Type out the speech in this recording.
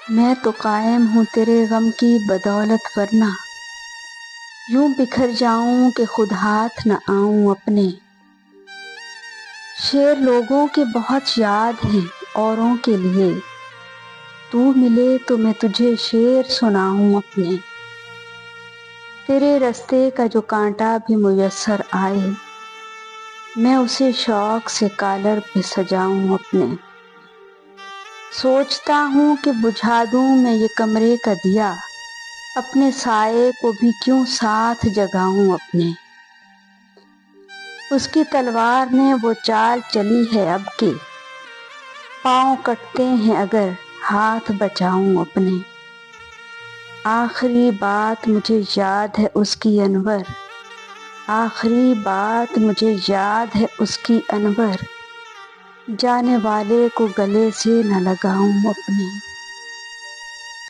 میں تو قائم ہوں تیرے غم کی بدولت، ورنہ یوں بکھر جاؤں کہ خود ہاتھ نہ آؤں اپنے۔ شعر لوگوں کے بہت یاد ہیں اوروں کے لیے، تو ملے تو میں تجھے شعر سناؤں اپنے۔ تیرے رستے کا جو کانٹا بھی میسر آئے، میں اسے شوق سے کالر پہ سجاؤں اپنے۔ سوچتا ہوں کہ بجھا دوں میں یہ کمرے کا دیا، اپنے سائے کو بھی کیوں ساتھ جگاؤں اپنے۔ اس کی تلوار نے وہ چال چلی ہے اب کہ پاؤں کٹتے ہیں اگر ہاتھ بچاؤں اپنے۔ آخری بات مجھے یاد ہے اس کی انور، آخری بات مجھے یاد ہے اس کی انور، جانے والے کو گلے سے نہ لگاؤں اپنے۔